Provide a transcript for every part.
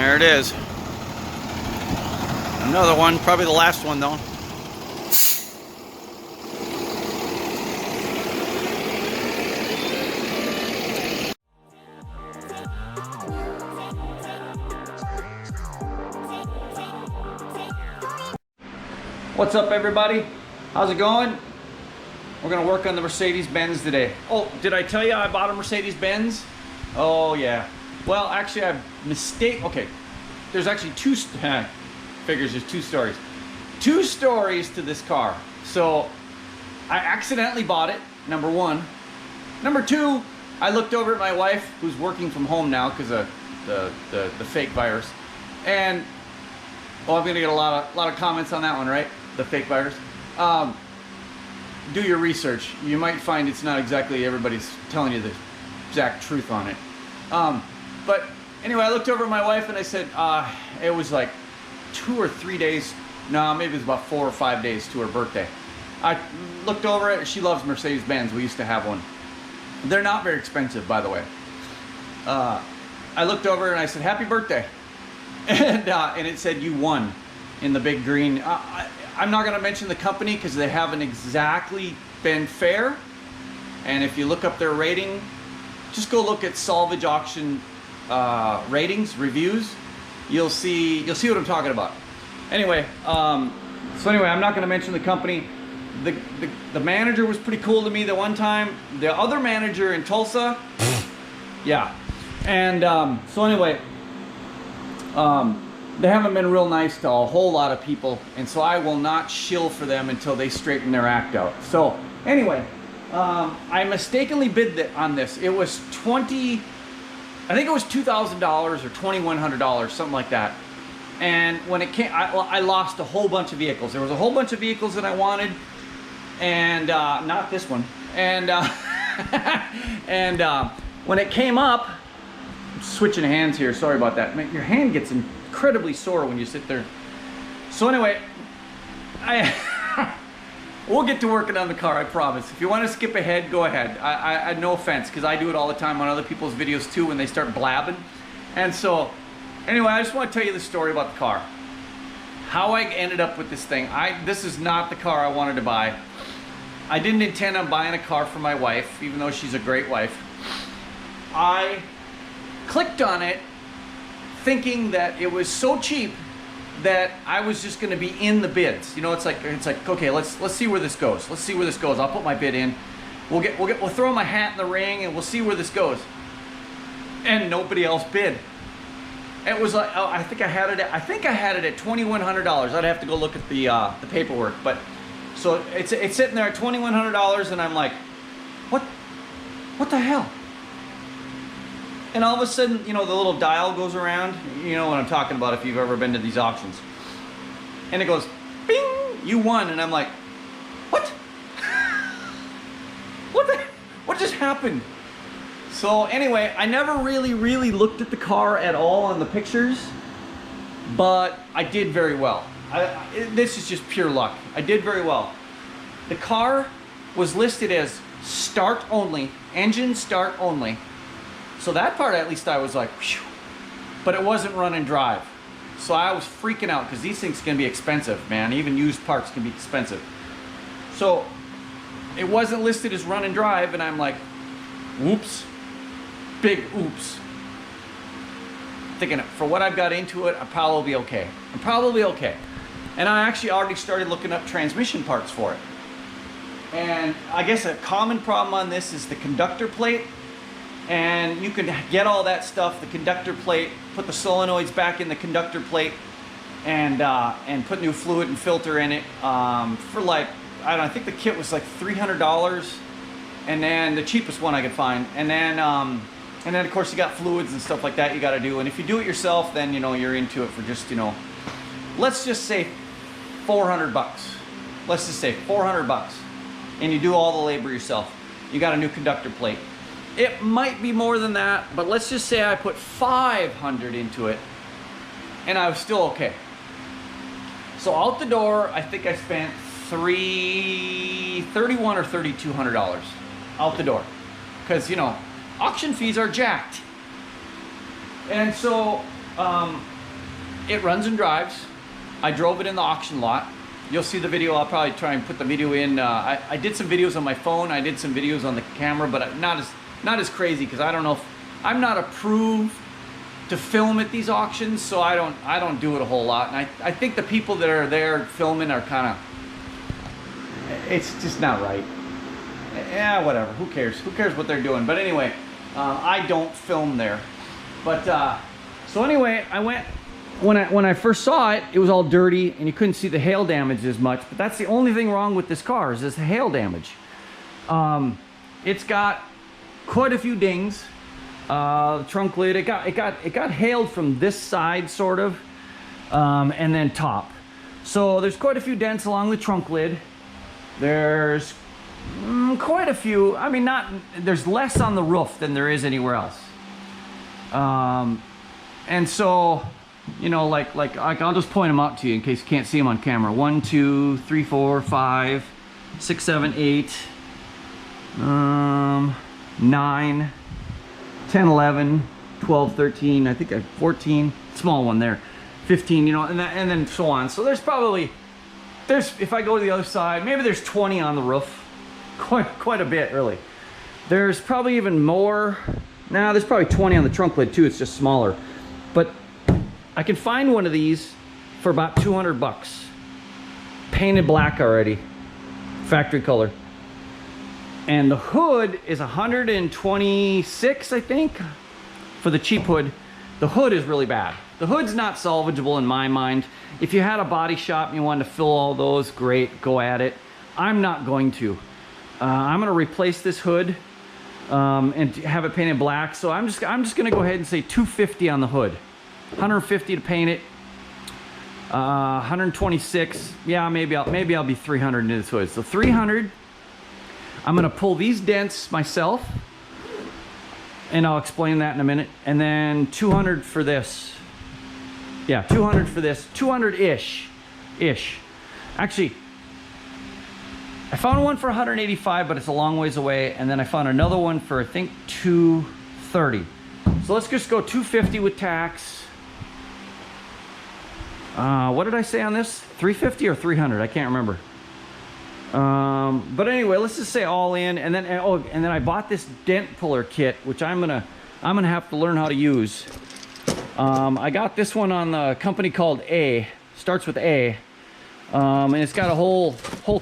There it is. Another one, probably the last one though. What's up, everybody? How's it going? We're gonna work on the Mercedes-Benz today. Oh, did I tell you I bought a Mercedes-Benz? Oh yeah. Well, actually okay. There's actually figures there's two stories. Two stories to this car. So I accidentally bought it, number one. Number two, I looked over at my wife, who's working from home now because of the fake virus. And well, I'm gonna get a lot of comments on that one, right? The fake virus. Do your research. You might find it's not exactly everybody's telling you the exact truth on it. But anyway, I looked over at my wife and I said, it was like 2 or 3 days, no, maybe it was about 4 or 5 days to her birthday. I looked over it, she loves Mercedes-Benz, we used to have one. They're not very expensive, by the way. I looked over and I said, happy birthday. And it said, you won, in the big green. I'm not gonna mention the company because they haven't exactly been fair. And if you look up their rating, just go look at salvage auction ratings, reviews. You'll see what I'm talking about. Anyway, I'm not going to mention the company. The manager was pretty cool to me the one time. The other manager in Tulsa, yeah. And they haven't been real nice to a whole lot of people, and so I will not shill for them until they straighten their act out. So anyway, I mistakenly bid on this. It was I think it was $2,000 or $2,100, something like that. And when it came, I lost a whole bunch of vehicles. There was a whole bunch of vehicles that I wanted, and not this one. And when it came up, I'm switching hands here. Sorry about that. Your hand gets incredibly sore when you sit there. So anyway, we'll get to working on the car, I promise. If you want to skip ahead, go ahead. I no offense, because I do it all the time on other people's videos too when they start blabbing. And so, anyway, I just want to tell you the story about the car. How I ended up with this thing. This is not the car I wanted to buy. I didn't intend on buying a car for my wife, even though she's a great wife. I clicked on it thinking that it was so cheap that I was just going to be in the bids. You know, it's like okay, let's see where this goes. Let's see where this goes. I'll put my bid in. We'll throw my hat in the ring and we'll see where this goes. And nobody else bid. It was like, oh, I think I had it at $2,100. I'd have to go look at the paperwork, but so it's sitting there at $2,100, and I'm like, what the hell? And all of a sudden, you know, the little dial goes around. You know what I'm talking about if you've ever been to these auctions. And it goes, bing, you won. And I'm like, what? What just happened? So anyway, I never really looked at the car at all on the pictures, but I did very well. This is just pure luck. I did very well. The car was listed as start only, engine start only. So that part, at least I was like, whew. But it wasn't run and drive. So I was freaking out because these things can be expensive, man. Even used parts can be expensive. So it wasn't listed as run and drive, and I'm like, whoops, big oops. Thinking for what I've got into it, I'll probably be okay. I'm probably okay. And I actually already started looking up transmission parts for it. And I guess a common problem on this is the conductor plate. And you can get all that stuff, the conductor plate, put the solenoids back in the conductor plate, and put new fluid and filter in it for like, I don't know, I think the kit was like $300, and then the cheapest one I could find. And then of course you got fluids and stuff like that you got to do. And if you do it yourself, then you know you're into it for just, you know, let's just say $400. Let's just say $400, and you do all the labor yourself. You got a new conductor plate. It might be more than that, but let's just say I put $500 into it, and I was still okay. So out the door, I think I spent $3,100 or $3,200 out the door, because you know auction fees are jacked. And so It runs and drives. I drove it in the auction lot. You'll see the video. I'll probably try and put the video in. I did some videos on my phone. I did some videos on the camera, but not as crazy, because I don't know if I'm not approved to film at these auctions, so I don't do it a whole lot. And I think the people that are there filming are kind of, it's just not right. Yeah, whatever. Who cares? Who cares what they're doing? But anyway, I don't film there. But so anyway, I went. When I first saw it, it was all dirty and you couldn't see the hail damage as much. But that's the only thing wrong with this car, is this hail damage. It's got quite a few dings. The trunk lid, it got hailed from this side, sort of, and then top. So there's quite a few dents along the trunk lid. There's quite a few. I mean, there's less on the roof than there is anywhere else. And so, you know, like I'll just point them out to you in case you can't see them on camera. 1, 2, 3, 4, 5, 6, 7, 8, 9, 10, 11, 12, 13, I think I have 14, small one there, 15, you know, and then so on. So there's probably, if I go to the other side, maybe there's 20 on the roof. Quite a bit, really. There's probably even more. Nah, there's probably 20 on the trunk lid too. It's just smaller. But I can find one of these for about 200 bucks. Painted black already. Factory color. And the hood is 126, I think, for the cheap hood. The hood is really bad. The hood's not salvageable in my mind. If you had a body shop and you wanted to fill all those, great, go at it. I'm not going to. I'm gonna replace this hood and have it painted black. So I'm just gonna go ahead and say 250 on the hood. 150 to paint it. 126. Yeah, maybe I'll be 300 into this hood. So 300. I'm gonna pull these dents myself, and I'll explain that in a minute. And then 200 for this. Yeah, 200 for this. 200-ish. Actually, I found one for 185, but it's a long ways away. And then I found another one for, I think, 230. So let's just go 250 with tax. What did I say on this? 350 or 300? I can't remember. But anyway, let's just say all in. And then and then I bought this dent puller kit, which I'm gonna have to learn how to use. I got this one on the company called A. Starts with A. And it's got a whole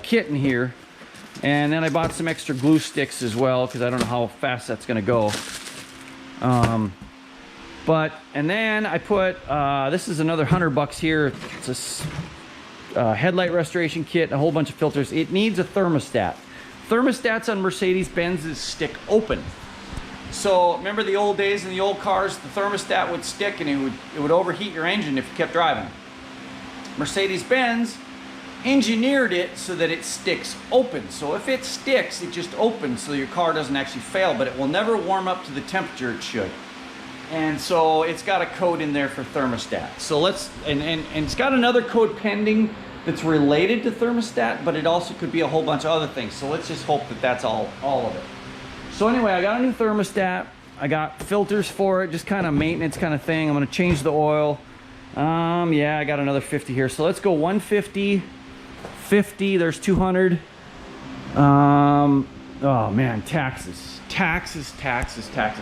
kit in here. And then I bought some extra glue sticks as well, because I don't know how fast that's gonna go. And then I put, this is another 100 bucks here. It's a headlight restoration kit, a whole bunch of filters. It needs a thermostat. Thermostats on Mercedes-Benz's stick open. So remember the old days in the old cars, the thermostat would stick and it would overheat your engine if you kept driving. Mercedes-Benz engineered it so that it sticks open. So if it sticks, it just opens so your car doesn't actually fail, but it will never warm up to the temperature it should. And so it's got a code in there for thermostat. So and it's got another code pending that's related to thermostat, but it also could be a whole bunch of other things. So let's just hope that that's all of it. So anyway, I got a new thermostat. I got filters for it, just kind of maintenance kind of thing. I'm gonna change the oil. Yeah, I got another 50 here. So let's go 150, 50, there's 200. Oh man, taxes. I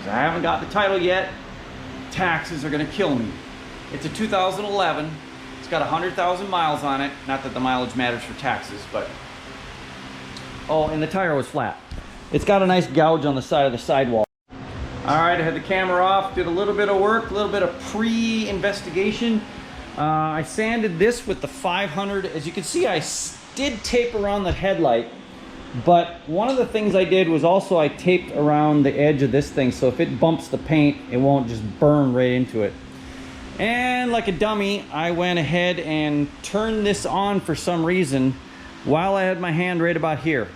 haven't got the title yet. Taxes are gonna kill me. It's a 2011. It's got 100,000 miles on it. Not that the mileage matters for taxes, but... Oh, and the tire was flat. It's got a nice gouge on the side of the sidewall. All right, I had the camera off, did a little bit of work, a little bit of pre-investigation. I sanded this with the 500. As you can see, I did tape around the headlight, but one of the things I did was also I taped around the edge of this thing, so if it bumps the paint, it won't just burn right into it. And like a dummy, I went ahead and turned this on for some reason while I had my hand right about here.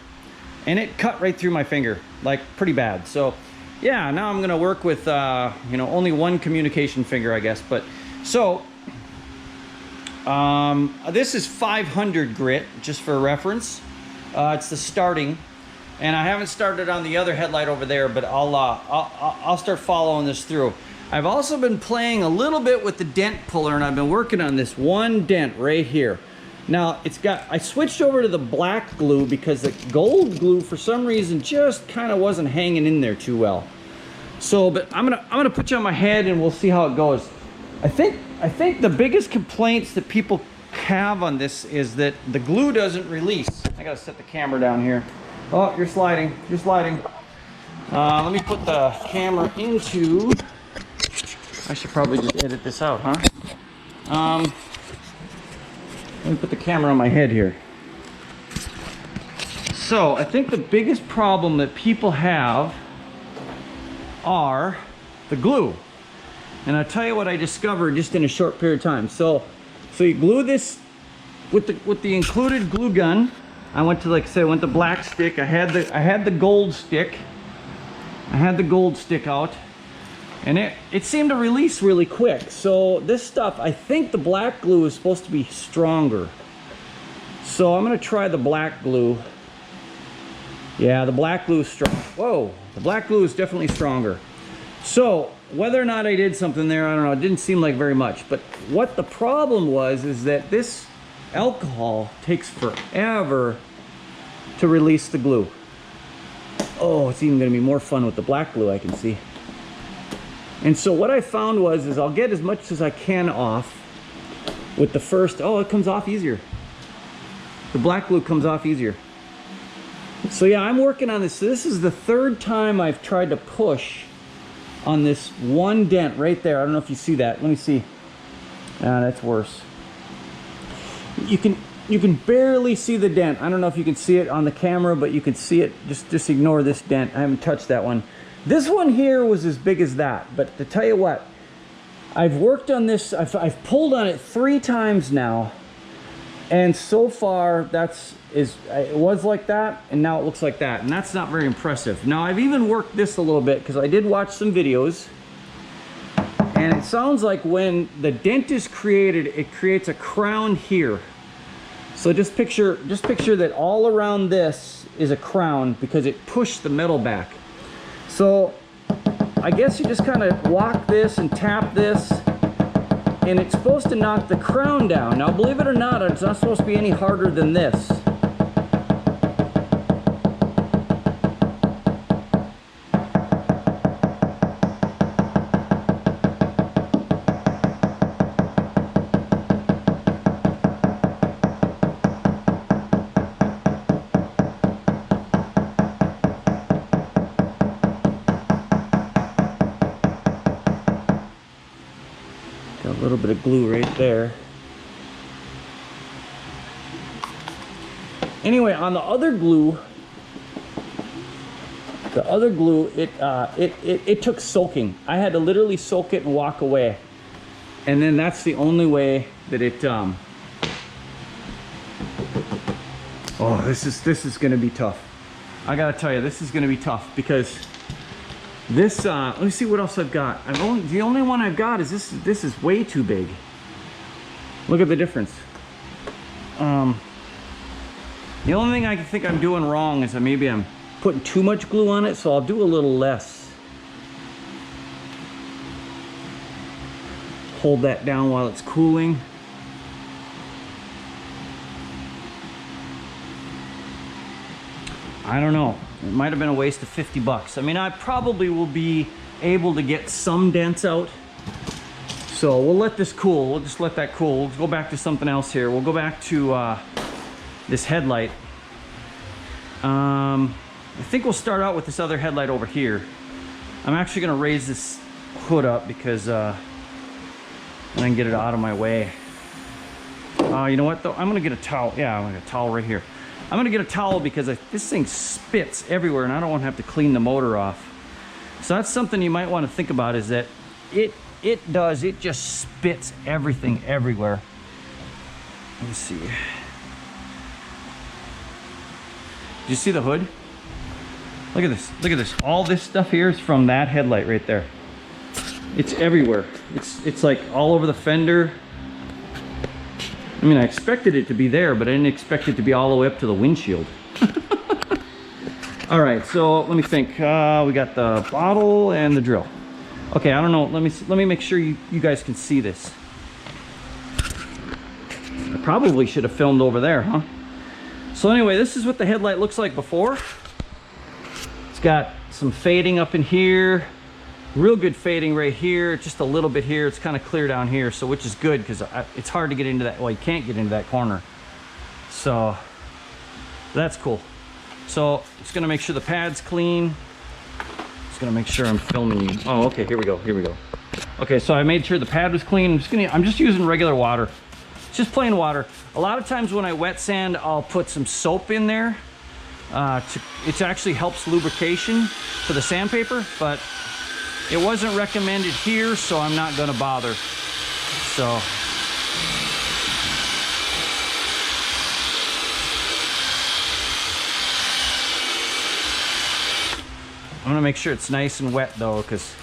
And it cut right through my finger, like pretty bad. So yeah, now I'm gonna work with, you know, only one communication finger, I guess. But so, this is 500 grit, just for reference. It's the starting, and I haven't started on the other headlight over there, but I'll start following this through. I've also been playing a little bit with the dent puller, and I've been working on this one dent right here. Now, I switched over to the black glue because the gold glue, for some reason, just kind of wasn't hanging in there too well. So, but I'm gonna put you on my head and we'll see how it goes. I think the biggest complaints that people have on this is that the glue doesn't release. I gotta set the camera down here. Oh, you're sliding, you're sliding. Let me put the camera into, I should probably just edit this out, huh? Let me put the camera on my head here. So, I think the biggest problem that people have are the glue. And I'll tell you what I discovered just in a short period of time. So you glue this with the included glue gun. I went to, like I said, I went to black stick. I had the gold stick. I had the gold stick out, and it seemed to release really quick. So this stuff, I think the black glue is supposed to be stronger. So I'm gonna try the black glue. Yeah, the black glue is strong. Whoa, the black glue is definitely stronger. So whether or not I did something there, I don't know. It didn't seem like very much. But what the problem was is that this alcohol takes forever to release the glue. Oh, it's even going to be more fun with the black glue, I can see. And so what I found is I'll get as much as I can off with the first. Oh, it comes off easier. The black glue comes off easier. So yeah, I'm working on this. So this is the third time I've tried to push on this one dent right there. I don't know if you see that. Let me see. That's worse. You can barely see the dent. I don't know if you can see it on the camera, but you can see it. Just ignore this dent. I haven't touched that one. This one here was as big as that. But to tell you what, I've worked on this. I've pulled on it 3 times now, and so far it was like that, and now it looks like that, and that's not very impressive. Now I've even worked this a little bit because I did watch some videos, and it sounds like when the dent is created, it creates a crown here. So just picture that all around this is a crown because it pushed the metal back. So I guess you just kind of walk this and tap this, and it's supposed to knock the crown down. Now believe it or not, it's not supposed to be any harder than this. Got a little bit of glue right there. Anyway, on the other glue, it took soaking. I had to literally soak it and walk away, and then that's the only way that it. Oh, this is going to be tough. I gotta tell you, this is going to be tough because this. Let me see what else I've got. The only one I've got is this. This is way too big. Look at the difference. The only thing I think I'm doing wrong is that maybe I'm putting too much glue on it, so I'll do a little less. Hold that down while it's cooling. I don't know. It might have been a waste of 50 bucks. I mean, I probably will be able to get some dents out. So we'll let this cool. We'll just let that cool. We'll go back to something else here. We'll go back to this headlight. I think we'll start out with this other headlight over here. I'm actually going to raise this hood up because and I can get it out of my way. You know what though? I'm going to get a towel. Yeah, I'm going to get a towel right here. I'm going to get a towel because this thing spits everywhere and I don't want to have to clean the motor off. So that's something you might want to think about, is that it just spits everything everywhere. Let me see. Do you see the hood? Look at this. Look at this. All this stuff here is from that headlight right there. It's everywhere. It's like all over the fender. I mean, I expected it to be there, but I didn't expect it to be all the way up to the windshield. All right, so let me think. We got the bottle and the drill. Okay, I don't know. Let me make sure you guys can see this. I probably should have filmed over there, huh? So anyway, this is what the headlight looks like before. It's got some fading up in here, real good fading right here, just a little bit here. It's kind of clear down here, so which is good because it's hard to get into that. Well, you can't get into that corner. So that's cool. So it's gonna make sure the pad's clean. Just gonna make sure I'm filming you. Oh, okay, here we go, here we go. Okay, so I made sure the pad was clean. I'm just using regular water. It's just plain water. A lot of times when I wet sand, I'll put some soap in there. It actually helps lubrication for the sandpaper, but it wasn't recommended here, so I'm not gonna bother. So. I'm gonna make sure it's nice and wet though, because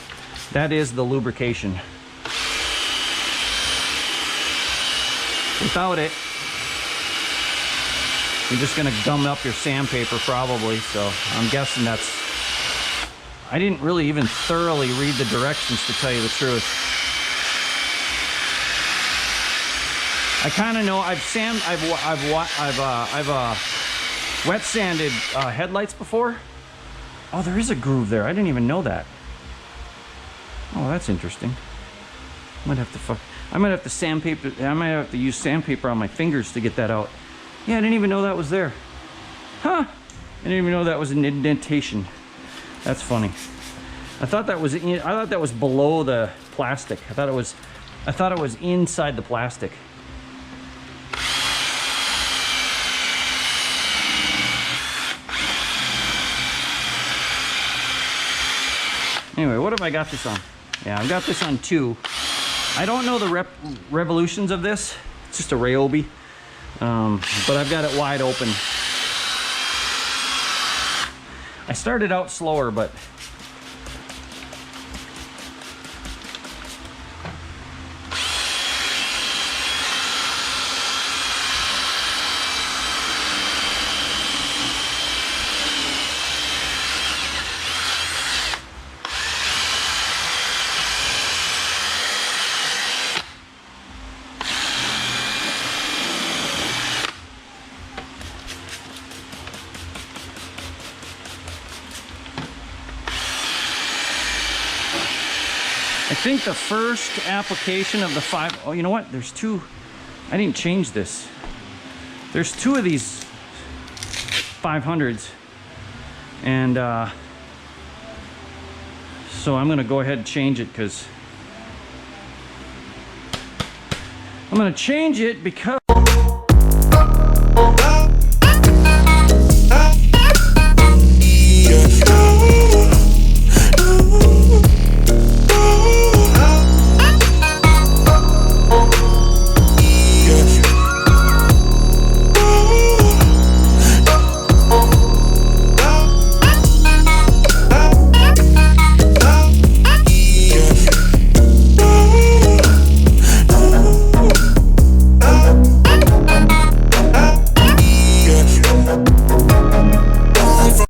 that is the lubrication. Without it, you're just gonna gum up your sandpaper probably, so I'm guessing that's... I didn't really even thoroughly read the directions, to tell you the truth. I kind of know. I've wet sanded headlights before. Oh, there is a groove there. I didn't even know that. Oh, that's interesting. I might have to sandpaper. I might have to use sandpaper on my fingers to get that out. Yeah, I didn't even know that was there. Huh? I didn't even know that was an indentation. That's funny. I thought that was below the plastic. I thought it was inside the plastic. Anyway, what have I got this on? Yeah, I've got this on 2. I don't know the revolutions of this. It's just a Ryobi. But I've got it wide open. I started out slower, but I think the first application of the 5, oh, you know what? There's 2. I didn't change this. There's 2 of these 500s. And so I'm going to go ahead and change it because